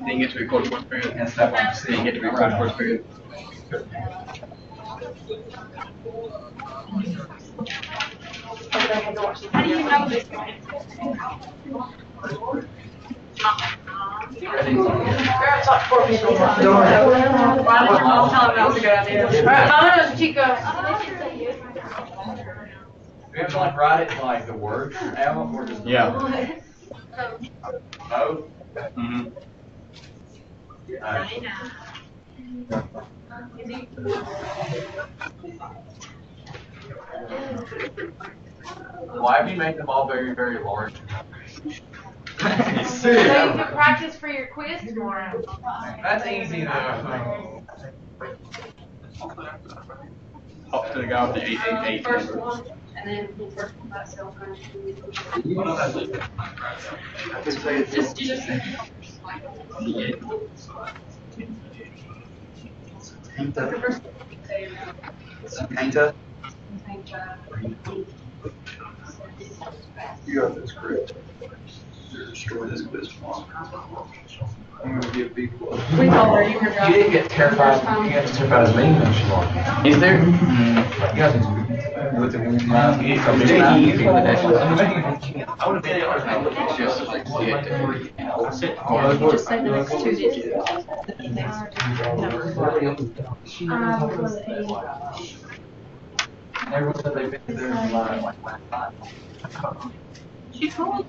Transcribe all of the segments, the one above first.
Didn't get to record fourth period. Didn't get to record fourth period. How do you know this guy? It's like 4 people. Why did your mom tell him that was a good idea? Alright, Mama knows Chico. We have to like write it like the words out or just Yeah. both? Mm-hmm. Why have you made them all very, very large? So you can practice for your quiz tomorrow. That's easy though. Up to the guy with the 888 First number. one, and then the first one by cell phone. Just. Painter? You got this correct. Destroy this quiz tomorrow. I'm gonna give people. We told her you were You driving. didn't get terrified. You got terrified as me much long. Is there? You guys need to with the It's easy for the next one. I would have been able to just like get to You just say the next 2 digits. Everyone said they've been there in line like last time. She told.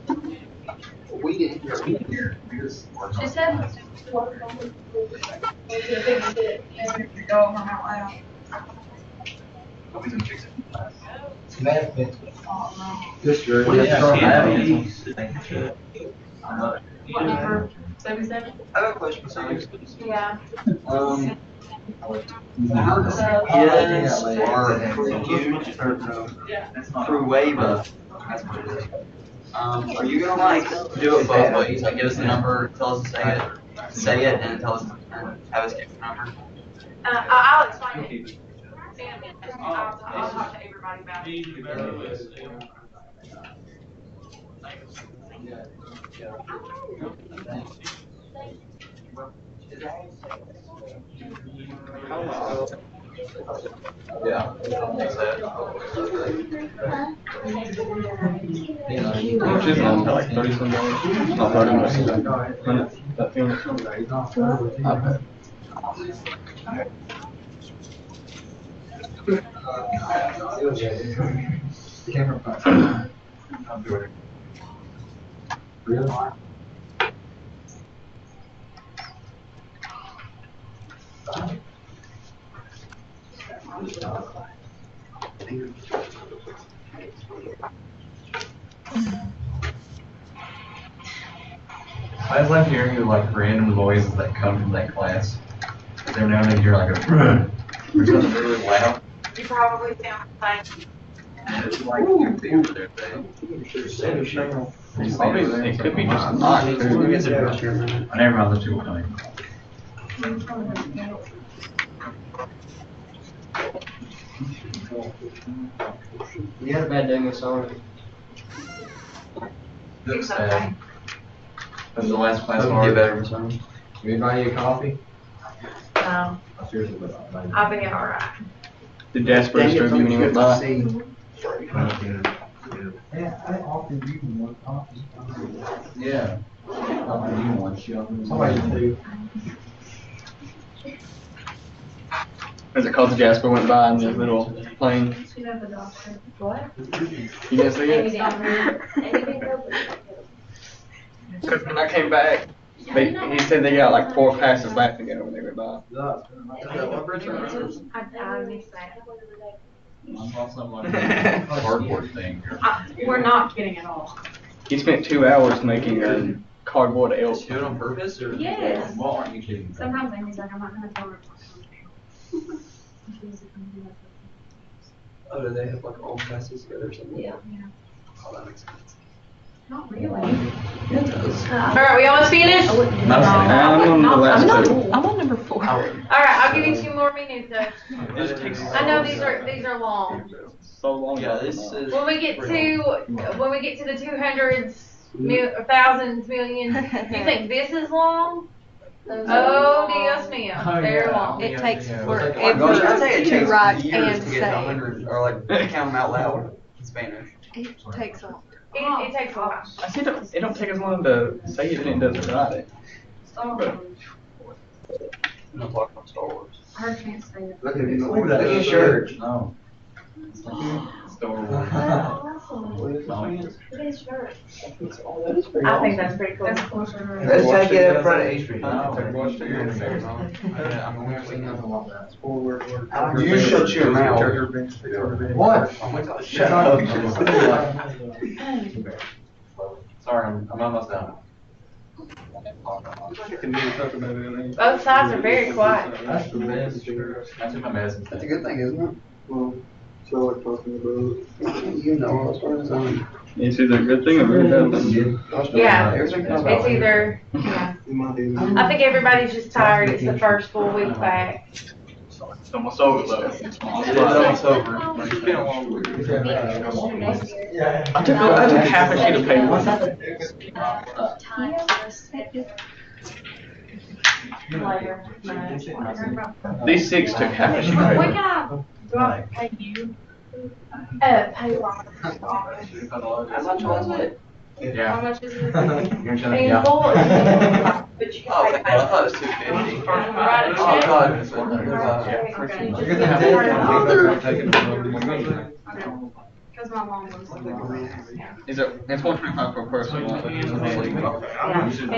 We didn't hear. She said. Go over out loud. This year. What number? 77? I have a question for you. Yeah. Yes, or through Wava. That's what it is. Are you gonna like Do it both ways. Like give us the number, tell us to say it, and tell us have us get the number. I'll explain it. I'll talk to everybody about it. Yeah. Makes sense. Which is not like $30 not $30 that thing. I bet. I just like hearing the like random voices that come from that class. Every now and then you're like a or something really loud. You probably sound like. It's like your favorite there, babe. It could be just not. I never mind, let you coming. You had a bad day, Miss Oney. Looks sad. That's the last class Hope you hard. get better, Miss Oney. Can we buy you a coffee? No, I've been alright. The desperate stroke when he went by. Yeah, I often give you one coffee. Yeah. Somebody do. As it called Jasper went by in the little plane. What? You didn't see it? Because when I came back, he said they got like 4 passes left to go when they went by. I missed that. Cardboard thing. We're not kidding at all. He spent 2 hours making a cardboard elk. Did you do it on purpose or? Yes. Well, aren't you kidding? Sometimes Amy's like, I'm not gonna tell her. Oh, do they have like all classes together or something? Yeah. Oh, that makes sense. Not really. It does. Alright, we almost finished? I'm on the last 2. I'm on number 4. Alright, I'll give you 2 more minutes though. It just takes I know these are long. so long. Yeah, this is. When we get to the 200s, thousands, millions. You think this is long? Oh, Dios mío, they're long. It takes Gosh, forever I'd say it to takes write years and to get to say. 100, or like count them out loud in Spanish. It takes a It takes a while. I see it don't take as long to say it than it does to write it. I'm not talking about Star Wars. I can't say it. Look at you. Look at your shirt. No. Star Wars. I think that's pretty cool. Let's take it in front of H. You shut your mouth. What? Shut up. Sorry, I'm almost done. Both sides are very quiet. That's the best. I took my medicine. That's a good thing, isn't it? Well, so like talking about, You know, as far as It's either a good thing or a bad thing. Yeah, everything comes it's out. either, yeah. it might be. I think everybody's just tired. It's the first full week back. It's almost over though. It's almost over. It's been a long week. I took half a sheet of paper. These 6 took half a sheet of What paper. kind of, do I pay you? Payroll. How much was it? How Yeah. much is it? Yeah. In full or is it- but you Oh, can I pay thought it was 250. Write a Oh, check. God. It's $100. Okay. You're gonna have to take it from Because my mom was. It's $125 per person. Yeah, and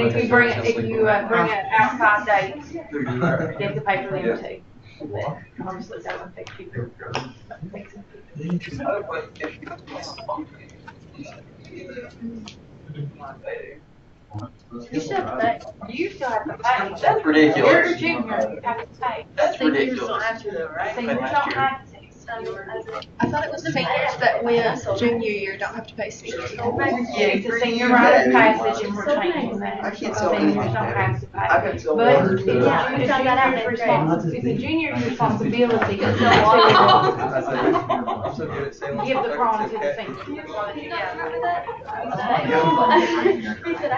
if you bring an outside date, you have to pay for them too. But obviously that would take cheaper. You still have to pay. You still have to pay. That's ridiculous. You're a junior, you have to pay. That's ridiculous. Seniors don't have to. I thought it was seniors that went junior year don't have to pay senior. Yeah, it's a senior rite of passage and we're changing that. I can't tell Seniors anyone. don't have to pay. I can tell But water it's to a junior's responsibility to give the prom to the senior.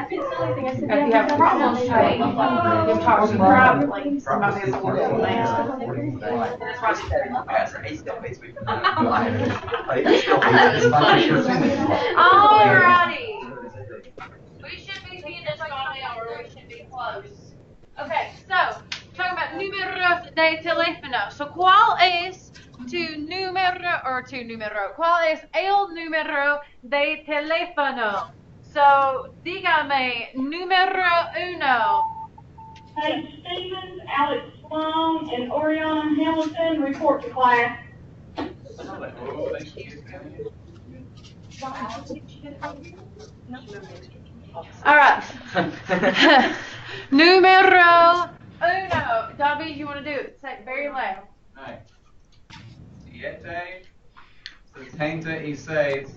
If you have problems paying, you talk to me privately, somebody will work on that. He still pays me. Alrighty. We should be finished by now, or we should be close. Okay, so, talking about números de teléfono. So, ¿cuál es ¿cuál es el número de teléfono? So, dígame, número 1. Tate Stevens, Alex Sloan, and Oriana Hamilton report to class. All right. Número 1. Dobby, you want to do it? Say it very loud. Alright. 7, 76.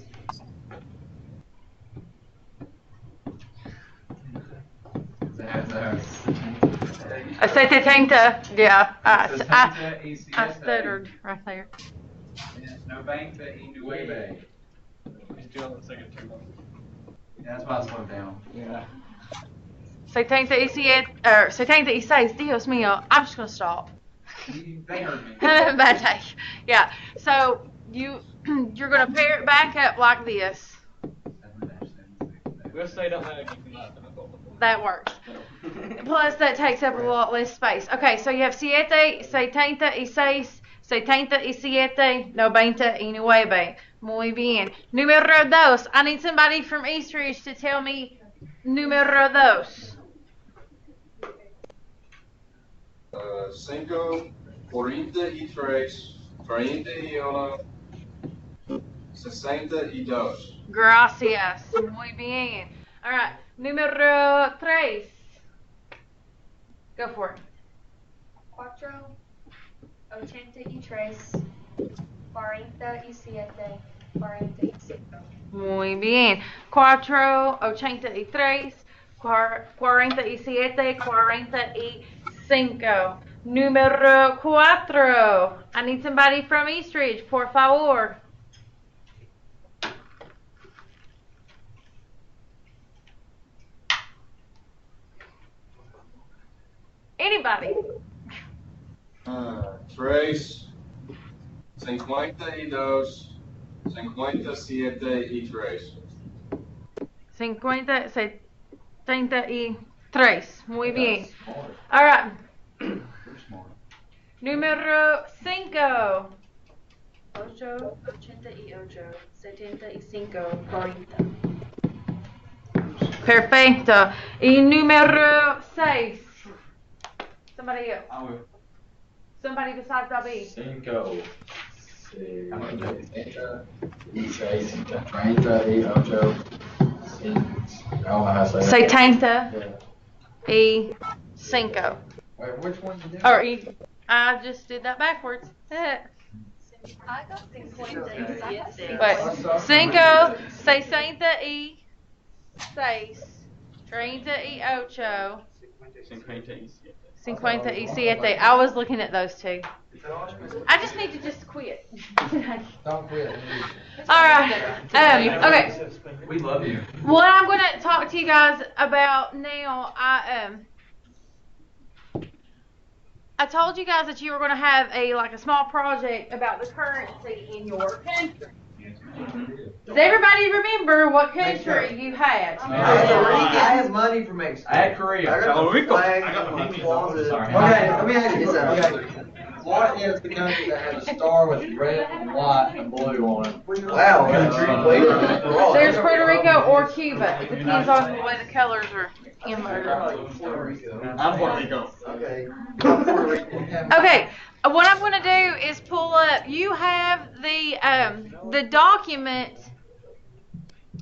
I said yeah. I 70 stuttered right there. 90 y 9. That's why I slowed down. Yeah. 76, Dios mío. I'm just going to stop. They heard me. Bad day. Yeah. So you're going to pair it back up like this. We'll say that loud. That works. Plus, that takes up a lot less space. Okay, so you have 7, 76, 77, 90 y 9. Muy bien. Número 2. I need somebody from Eastridge to tell me número 2. 5, 43, 31, 62. Gracias. Muy bien. All right. Número 3. Go for it. 4, 83, 47, 45. Muy bien. 4, 83, 47, 45. Número 4. I need somebody from Eastridge, por favor. tres, 52, 57 y 3. 50, 73. Muy bien. All right. Número 5. 8, 88, 75, 40. Perfecto. Y número 6. Somebody else. I will. Somebody besides David. 5, 30 y 8. Say 30 Yeah. y 5. Wait, which one you doing? Or I just did that backwards. I got 50 y 7. Wait. 5, 66, 30 y 8, 57. I was looking at those two. I just need to just quit. Don't quit. Alright. Okay. We love you. What I'm going to talk to you guys about now, I told you guys that you were going to have a small project about the currency in your country. Does everybody remember what country you had? I have money from Mexico. I had Korea. I got the flag I got on my my fingers closet. up, sorry. Okay, let me ask you something. What is the country that has a star with red and white and blue on it? Wow, There's Puerto Rico or Cuba. It depends on the way the colors are inverted. I'm Puerto Rico. Okay. Okay, what I'm going to do is pull up. You have the document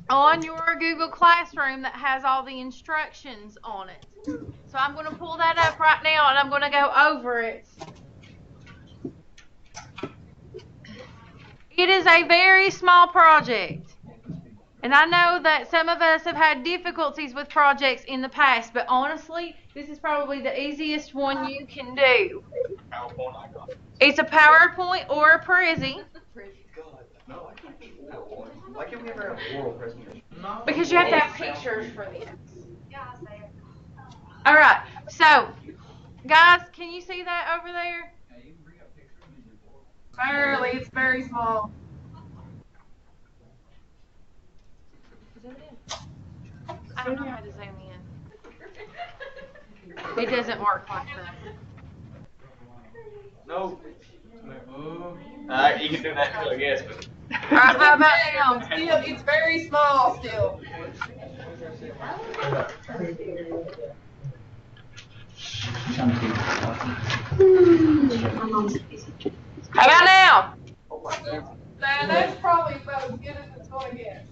on your Google Classroom that has all the instructions on it. So I'm going to pull that up right now and I'm going to go over it. It is a very small project. And I know that some of us have had difficulties with projects in the past, but honestly, this is probably the easiest one you can do. It's a PowerPoint or a Prezi. Why can't we ever have oral presentation? Because you have to have pictures for this. Alright, so, guys, can you see that over there? Barely, it's very small. Is that it? I don't know how to zoom in. It doesn't work like that. No. You can do that too, I guess. But Alright, how about now? Still, it's very small still. How about now? That's probably about as good as it's going to get.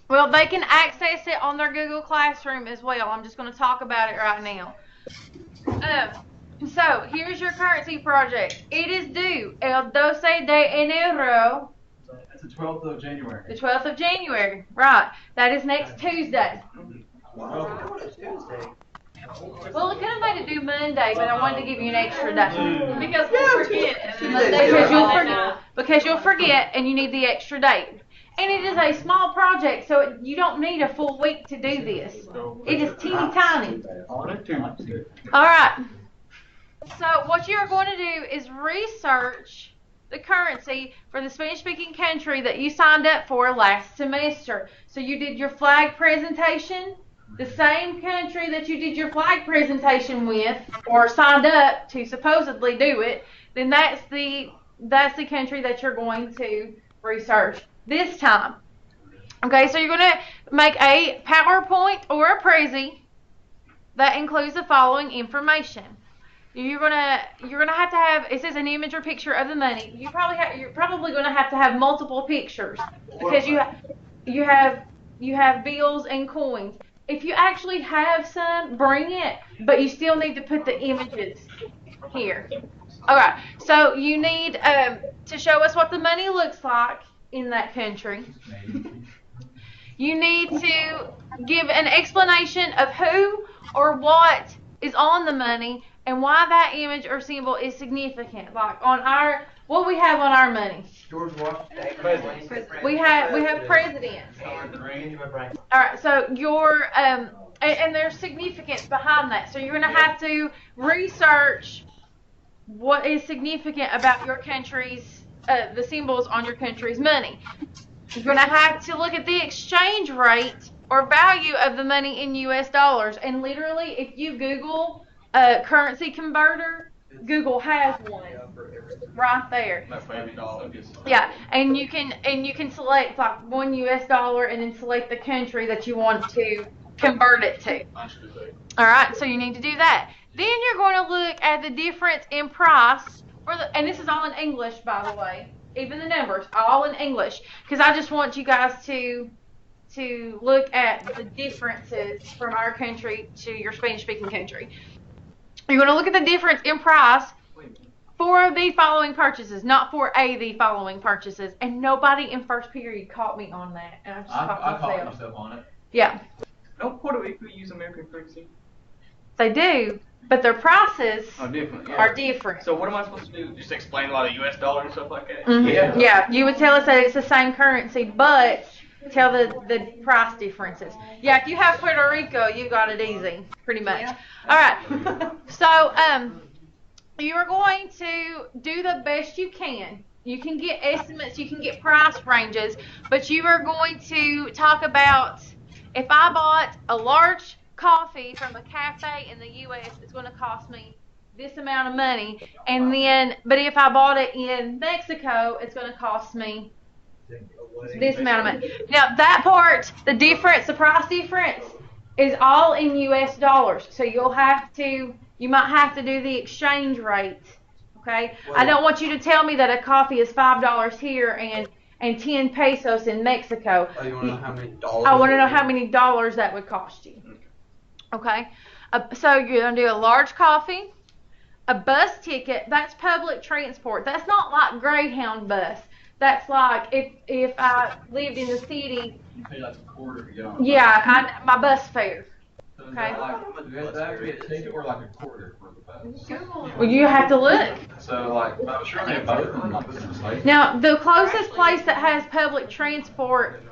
Well, they can access it on their Google Classroom as well. I'm just going to talk about it right now. So, here's your currency project. It is due el 12 de enero. That's the 12th of January. The 12th of January. Right. That is next Tuesday. Wow, it's Tuesday. Well, it could have made it due Monday, but I wanted to give you an extra day. Because we'll forget. Because you'll forget and you need the extra date. And it is a small project, so you don't need a full week to do this. It is teeny tiny. Alright. So what you're going to do is research the currency for the Spanish-speaking country that you signed up for last semester. So you did your flag presentation, the same country that you did your flag presentation with, or signed up to supposedly do it, then that's the country that you're going to research this time. Okay, so you're going to make a PowerPoint or a Prezi that includes the following information. You're gonna have to have, it says an image or picture of the money. You're probably gonna have to have multiple pictures because you have bills and coins. If you actually have some, bring it, but you still need to put the images here. Alright, so you need to show us what the money looks like in that country. You need to give an explanation of who or what is on the money and why that image or symbol is significant. Like on what we have on our money. George Washington. We have presidents. Alright, so and there's significance behind that. So you're gonna have to research what is significant about your country's, the symbols on your country's money. You're going to have to look at the exchange rate or value of the money in US dollars. And literally, if you Google a currency converter, Google has one right there. Yeah, and you can select like $1 US and then select the country that you want to convert it to. All right, so you need to do that. Then you're going to look at the difference in price and this is all in English, by the way. Even the numbers, all in English, because I just want you guys to look at the differences from our country to your Spanish-speaking country. You're going to look at the difference in price for the following purchases, not for the following purchases. And nobody in first period caught me on that. And I caught myself on it. Yeah. Don't Puerto Rico use American currency? They do, but their prices are different. Are different. So what am I supposed to do? Just explain why the US dollar and stuff like that? Mm-hmm. Yeah, you would tell us that it's the same currency, but tell the price differences. Yeah, if you have Puerto Rico, you got it easy, pretty much. Yeah. All right. So you are going to do the best you can. You can get estimates, you can get price ranges, but you are going to talk about if I bought a large coffee from a cafe in the U.S., it's going to cost me this amount of money. And then, but if I bought it in Mexico, it's going to cost me this amount of money. Now, that part, the difference, the price difference, is all in U.S. dollars. So you might have to do the exchange rate. Okay? I don't want you to tell me that a coffee is $5 here and 10 pesos in Mexico. Oh, you want to know how many dollars? I want to know how many dollars that would cost you. Okay? So you're going to do a large coffee, a bus ticket. That's public transport. That's not like Greyhound bus. That's like if I lived in the city. You pay like a quarter to get on. Yeah, my bus fare. Okay. Does that be a ticket or like a quarter for the bus? Well, you have to look. So like, I'm sure they have both. Now, the closest place that has public transport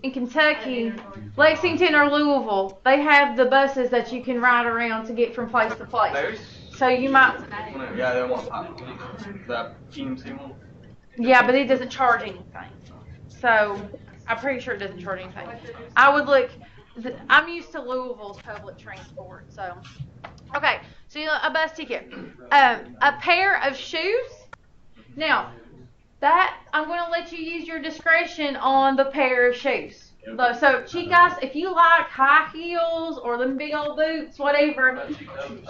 in Kentucky, Lexington or Louisville, they have the buses that you can ride around to get from place to place. So you might. Yeah, they want that PMC one. Yeah, but it doesn't charge anything. So I'm pretty sure it doesn't charge anything. I would look. I'm used to Louisville's public transport, so. Okay, so a bus ticket, a pair of shoes. Now, that I'm going to let you use your discretion on the pair of shoes. So, chicas, if you like high heels or them big old boots, whatever,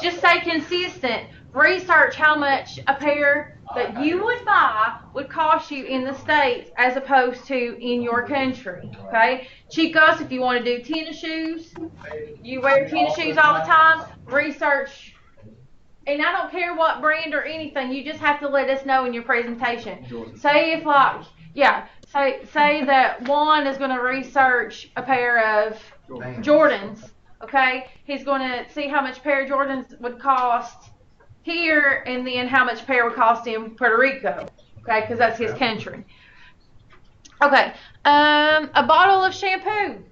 just stay consistent. Research how much a pair that you would buy would cost you in the States as opposed to in your country. Okay? Chicos, if you want to do tennis shoes, you wear tennis shoes all the time, research. And I don't care what brand or anything, you just have to let us know in your presentation. Say if like, yeah, say that Juan is going to research a pair of Jordans, okay? He's going to see how much a pair of Jordans would cost here and then how much a pair would cost in Puerto Rico, okay? Because that's his country. Okay, a bottle of shampoo.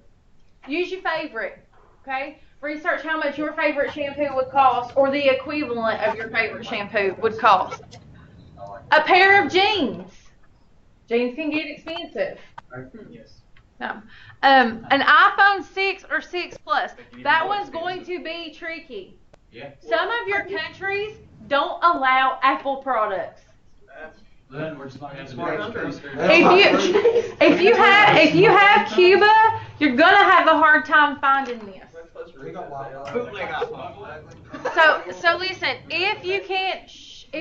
Use your favorite, okay? Research how much your favorite shampoo would cost or the equivalent of your favorite shampoo would cost. A pair of jeans. Jeans can get expensive. Yes. No. An iPhone 6 or 6 Plus. That one's going to be tricky. Yeah. Some of your countries don't allow Apple products. Then we're just not going to do If you have Cuba, you're gonna have a hard time finding this. So listen, if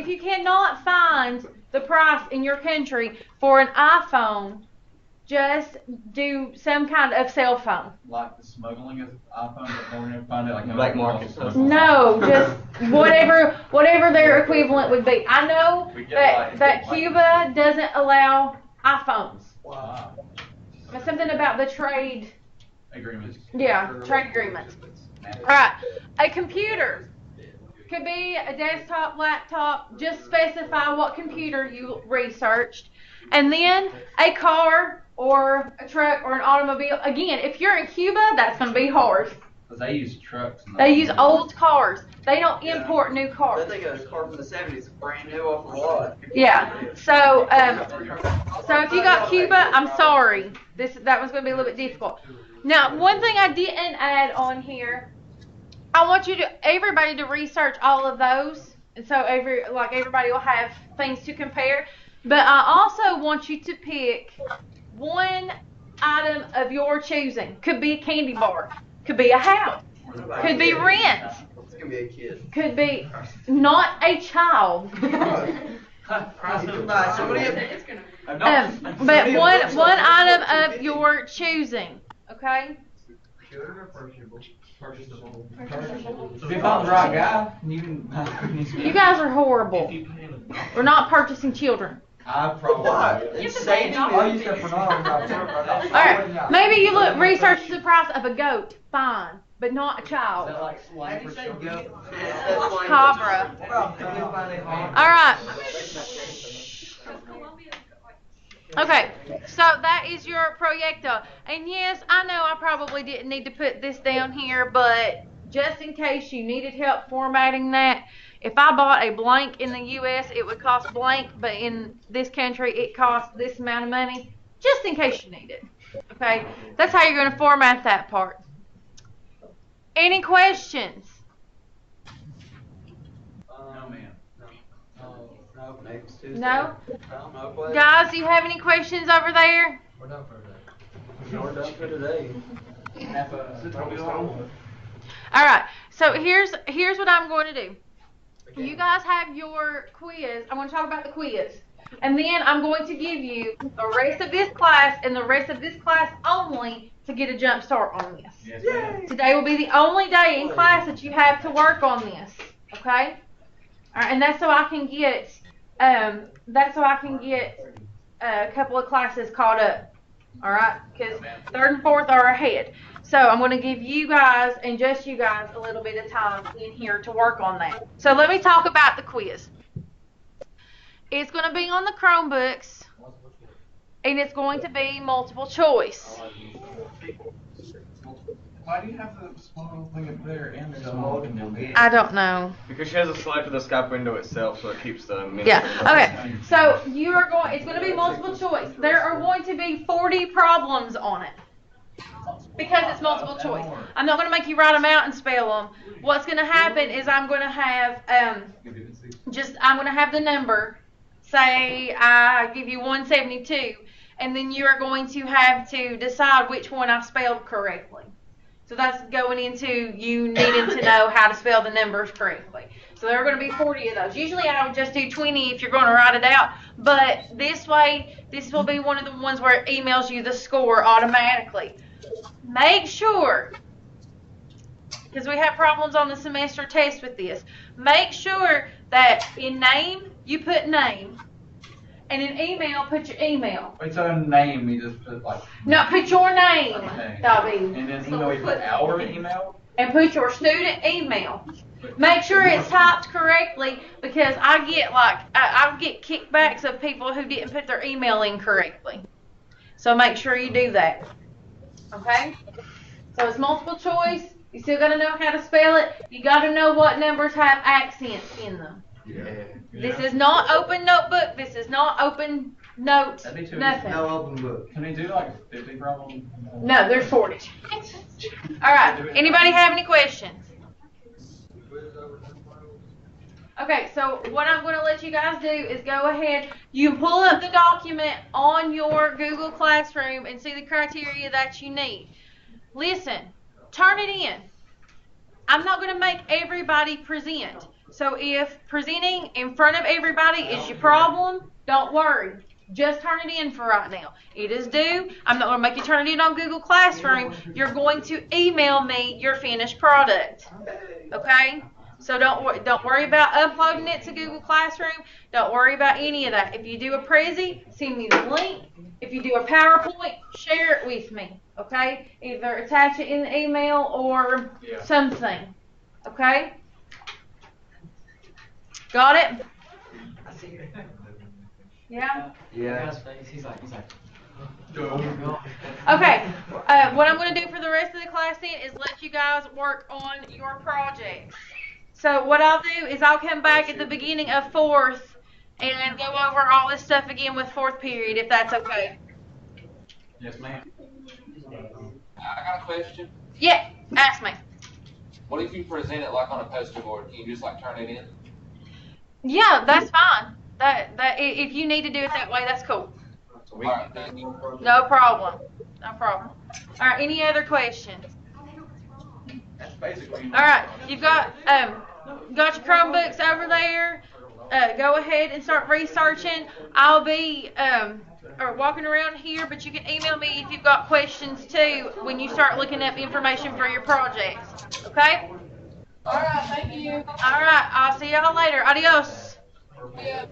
you cannot find the price in your country for an iPhone, just do some kind of cell phone. Like the smuggling of iPhone, but we're going to find it like black market stuff. No, just whatever their equivalent would be. I know that Cuba doesn't allow iPhones. Wow. It's something about the trade. Agreements. Yeah, trade agreements. All right, a computer. Could be a desktop, laptop. Just specify what computer you researched. And then a car or a truck or an automobile. Again, if you're in Cuba, that's going to be hard. Cause they use trucks. And They use old cars. They don't import new cars. They got a car from the 70s, brand new off the lot. Yeah. So if you got Cuba, I'm sorry. That one's going to be a little bit difficult. Now, one thing I didn't add on here, I want everybody to research all of those, and so everybody will have things to compare. But I also want you to pick one item of your choosing. Could be a candy bar. Could be a house. Could be rent. It's gonna be a kid. Could be not a child. But one item of your choosing. Okay? If you found the right guy, you can. You guys are horrible. We're not purchasing children. I probably. It's saving Oh, it. you said for now. Alright, maybe you research the price of a goat. Fine. But not a child. How do you say goat? Cabra. Alright. Okay, so that is your proyecto. And yes, I know I probably didn't need to put this down here, but just in case you needed help formatting that, if I bought a blank in the US, it would cost blank, but in this country, it costs this amount of money, just in case you need it. Okay, that's how you're going to format that part. Any questions? No, ma'am. No, next Tuesday. No? No question. Guys, do you have any questions over there? We're done for today. We're done for today. Alright, so here's what I'm going to do. You guys have your quiz. I'm going to talk about the quiz. And then I'm going to give you the rest of this class and the rest of this class only to get a jump start on this. Yes, Today will be the only day in class that you have to work on this. Okay? Alright, and that's so I can get a couple of classes caught up. Alright? Because 3rd and 4th are ahead. So I'm going to give you guys, and just you guys, a little bit of time in here to work on that. So let me talk about the quiz. It's going to be on the Chromebooks, and it's going to be multiple choice. Why do you have the small thing up there and the small thing down there? I don't know. Because she has a slide for the Skype window itself, so it keeps the minutes. Yeah. Okay. So it's going to be multiple choice. There are going to be 40 problems on it. Because it's multiple choice. I'm not going to make you write them out and spell them. What's going to happen is I'm going to have the number. Say I give you 172, and then you are going to have to decide which one I spelled correctly. So that's going into you needing to know how to spell the numbers correctly. So there are going to be 40 of those. Usually I would just do 20 if you're going to write it out. But this way, this will be one of the ones where it emails you the score automatically. Make sure, because we have problems on the semester test with this, make sure that in name, you put name. And in email, put your email. Wait, so in name, we just put like. No, put your name, Okay. David. And then email, we put our email? And put your student email. Make sure it's typed correctly, because I get kickbacks of people who didn't put their email in correctly. So make sure you do that. Okay? So it's multiple choice. You still got to know how to spell it. You got to know what numbers have accents in them. Yeah. This is not open notebook. This is not open notes. That'd be too Nothing. No open book. Can we do like 50 problems? No, there's 40. All right. Anybody have any questions? Okay, so what I'm going to let you guys do is go ahead. You pull up the document on your Google Classroom and see the criteria that you need. Listen, turn it in. I'm not going to make everybody present. So if presenting in front of everybody is your problem, don't worry. Just turn it in for right now. It is due. I'm not going to make you turn it in on Google Classroom. You're going to email me your finished product. Okay? So don't worry about uploading it to Google Classroom. Don't worry about any of that. If you do a Prezi, send me the link. If you do a PowerPoint, share it with me. Okay? Either attach it in the email or something. Okay? Got it? Yeah? Yeah. Okay. what I'm going to do for the rest of the class then is let you guys work on your projects. So what I'll do is I'll come back at the beginning of 4th and go over all this stuff again with 4th period, if that's okay. Yes, ma'am. I got a question. Yeah, ask me. What if you present it like on a poster board? Can you just like turn it in? Yeah, that's fine. If you need to do it that way, that's cool. All right, thank you. No problem. No problem. All right, any other questions? That's basically. All right, you've got your Chromebooks over there. Go ahead and start researching. I'll be walking around here, but you can email me if you've got questions too when you start looking up information for your projects. Okay? All right, thank you. All right, I'll see y'all later. Adios. Yeah.